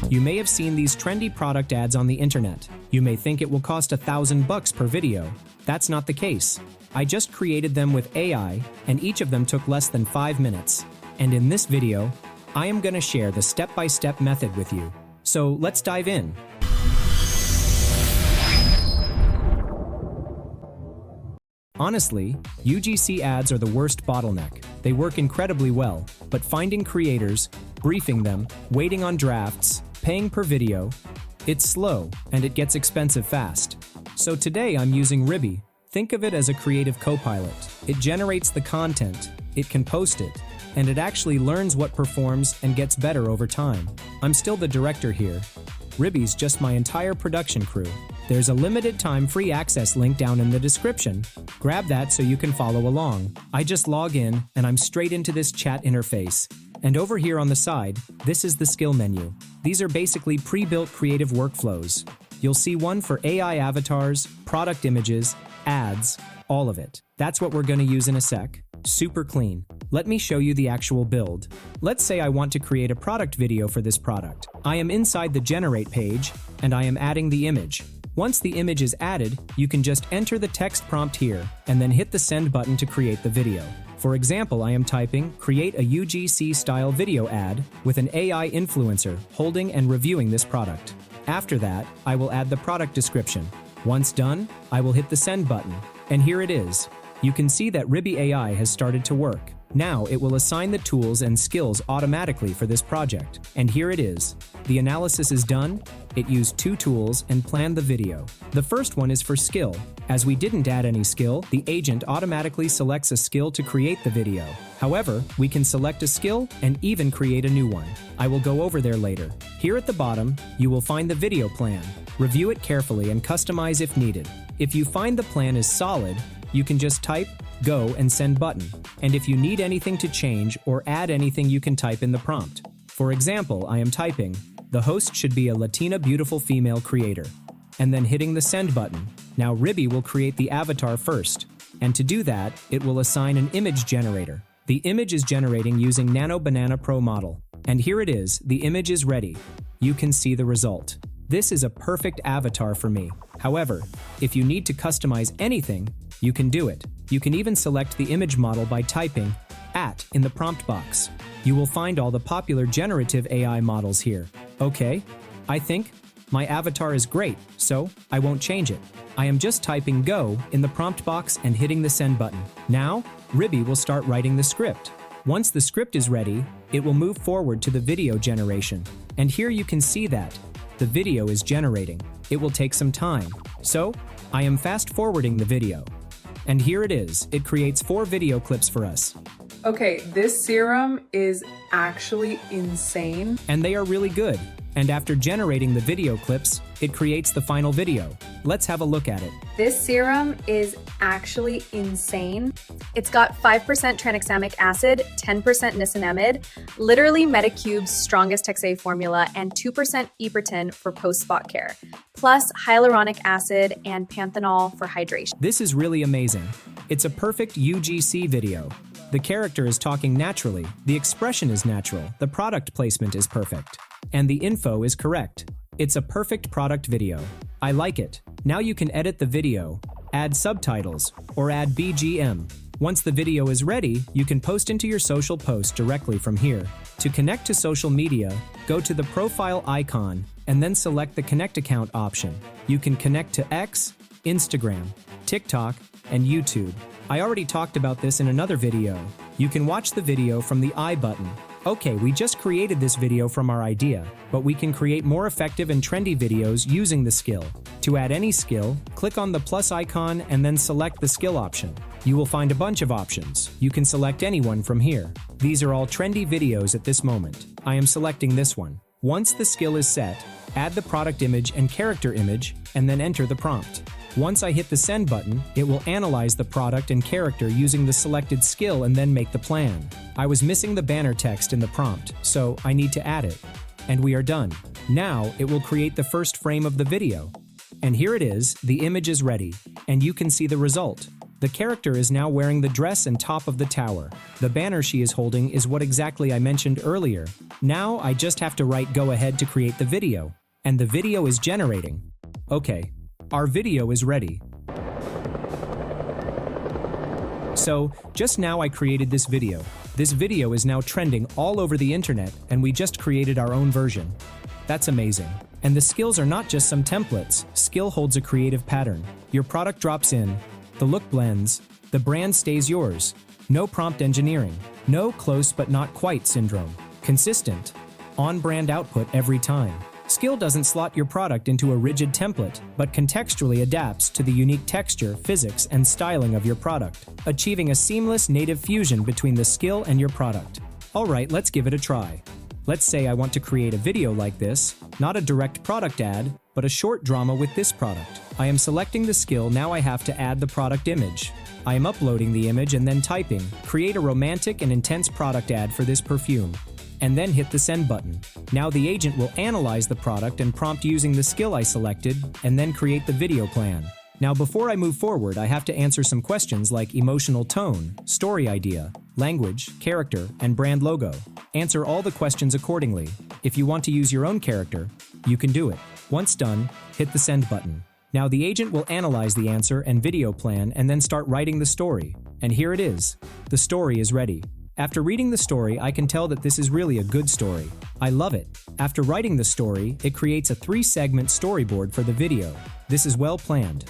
You may have seen these trendy product ads on the internet. You may think it will cost $1,000 per video. That's not the case. I just created them with AI, and each of them took less than 5 minutes. And in this video, I am going to share the step-by-step method with you. So let's dive in. Honestly, UGC ads are the worst bottleneck. They work incredibly well, but finding creators, briefing them, waiting on drafts, paying per video, it's slow and it gets expensive fast. So today I'm using Ribby. Think of it as a creative co-pilot. It generates the content, it can post it, and it actually learns what performs and gets better over time. I'm still the director here. Ribby's just my entire production crew. There's a limited time free access link down in the description. Grab that so you can follow along. I just log in and I'm straight into this chat interface. And over here on the side, this is the skill menu. These are basically pre-built creative workflows. You'll see one for AI avatars, product images, ads, all of it. That's what we're going to use in a sec. Super clean. Let me show you the actual build. Let's say I want to create a product video for this product. I am inside the generate page and I am adding the image. Once the image is added, you can just enter the text prompt here and then hit the send button to create the video. For example, I am typing create a UGC style video ad with an AI influencer holding and reviewing this product. After that, I will add the product description. Once done, I will hit the send button. And here it is. You can see that Ribby AI has started to work. Now it will assign the tools and skills automatically for this project. And here it is. The analysis is done. It used 2 tools and planned the video. The first one is for skill. As we didn't add any skill, the agent automatically selects a skill to create the video. However, we can select a skill and even create a new one. I will go over there later. Here at the bottom, you will find the video plan. Review it carefully and customize if needed. If you find the plan is solid, you can just type, go, and send button. And if you need anything to change or add anything, you can type in the prompt. For example, I am typing, the host should be a Latina beautiful female creator, and then hitting the send button. Now Ribby will create the avatar first, and to do that, it will assign an image generator. The image is generating using Nano Banana Pro model. And here it is, the image is ready. You can see the result. This is a perfect avatar for me. However, if you need to customize anything, you can do it. You can even select the image model by typing @ in the prompt box. You will find all the popular generative AI models here. Okay, I think my avatar is great, so I won't change it. I am just typing go in the prompt box and hitting the send button. Now, Ribby will start writing the script. Once the script is ready, it will move forward to the video generation. And here you can see that the video is generating. It will take some time. So, I am fast forwarding the video. And here it is. It creates 4 video clips for us. Okay, this serum is actually insane. And they are really good. And after generating the video clips, it creates the final video. Let's have a look at it. This serum is actually insane. It's got 5% tranexamic acid, 10% niacinamide, literally Medicube's strongest Texay formula, and 2% Eperton for post-spot care, plus hyaluronic acid and panthenol for hydration. This is really amazing. It's a perfect UGC video. The character is talking naturally, the expression is natural, the product placement is perfect, and the info is correct. It's a perfect product video. I like it. Now you can edit the video, add subtitles, or add BGM. Once the video is ready, you can post into your social post directly from here. To connect to social media, go to the profile icon and then select the Connect Account option. You can connect to X, Instagram, TikTok, and YouTube. I already talked about this in another video. You can watch the video from the I button. Okay, we just created this video from our idea, but we can create more effective and trendy videos using the skill. To add any skill, click on the plus icon and then select the skill option. You will find a bunch of options. You can select anyone from here. These are all trendy videos at this moment. I am selecting this one. Once the skill is set, add the product image and character image, and then enter the prompt. Once I hit the send button, it will analyze the product and character using the selected skill and then make the plan. I was missing the banner text in the prompt, so I need to add it. And we are done. Now it will create the first frame of the video. And here it is, the image is ready, and you can see the result. The character is now wearing the dress and top of the tower. The banner she is holding is what exactly I mentioned earlier. Now I just have to write go ahead to create the video. And the video is generating. Okay, our video is ready. So, just now I created this video. This video is now trending all over the internet, and we just created our own version. That's amazing. And the skills are not just some templates. Skill holds a creative pattern. Your product drops in, the look blends, the brand stays yours. No prompt engineering. No close but not quite syndrome. Consistent. On-brand output every time. Skill doesn't slot your product into a rigid template, but contextually adapts to the unique texture, physics, and styling of your product, achieving a seamless native fusion between the skill and your product. Alright, let's give it a try. Let's say I want to create a video like this, not a direct product ad, but a short drama with this product. I am selecting the skill, now I have to add the product image. I am uploading the image and then typing, create a romantic and intense product ad for this perfume. And then hit the send button. Now the agent will analyze the product and prompt using the skill I selected, and then create the video plan. Now before I move forward, I have to answer some questions like emotional tone, story idea, language, character, and brand logo. Answer all the questions accordingly. If you want to use your own character, you can do it. Once done, hit the send button. Now the agent will analyze the answer and video plan and then start writing the story. And here it is. The story is ready. After reading the story, I can tell that this is really a good story. I love it. After writing the story, it creates a 3-segment storyboard for the video. This is well planned.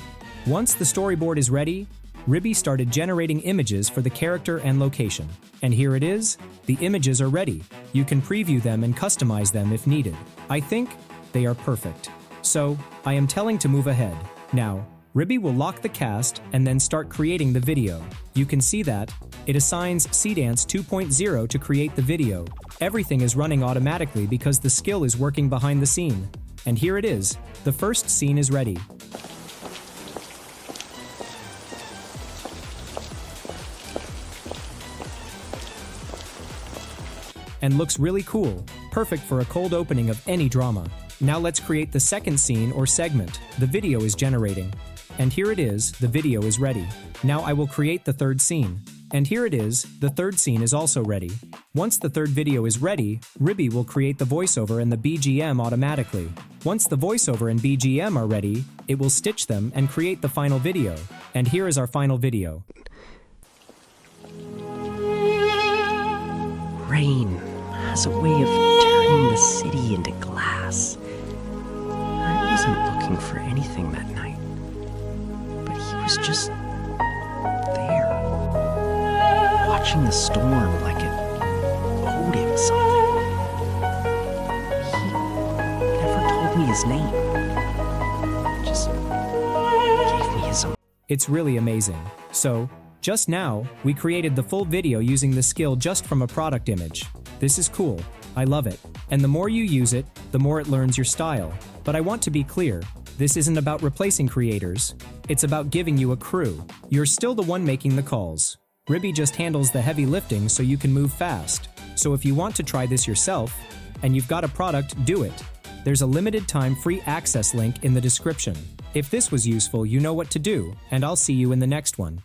Once the storyboard is ready, Ribby started generating images for the character and location. And here it is. The images are ready. You can preview them and customize them if needed. I think they are perfect. So, I am telling to move ahead. Now, Ribby will lock the cast and then start creating the video. You can see that it assigns Cdance 2.0 to create the video. Everything is running automatically because the skill is working behind the scene. And here it is. The first scene is ready. And looks really cool. Perfect for a cold opening of any drama. Now let's create the second scene or segment. The video is generating. And here it is, the video is ready. Now I will create the third scene. And here it is, the third scene is also ready. Once the third video is ready, Ribby will create the voiceover and the BGM automatically. Once the voiceover and BGM are ready, it will stitch them and create the final video. And here is our final video. Rain has a way of turning the city into glass. I wasn't looking for anything that night, but he was just there, watching the storm like it owed him something. He never told me his name, just gave me his own. It's really amazing. So, just now, we created the full video using the skill just from a product image. This is cool. I love it. And the more you use it, the more it learns your style. But I want to be clear, this isn't about replacing creators. It's about giving you a crew. You're still the one making the calls. Ribby just handles the heavy lifting so you can move fast. So if you want to try this yourself, and you've got a product, do it. There's a limited time free access link in the description. If this was useful, you know what to do, and I'll see you in the next one.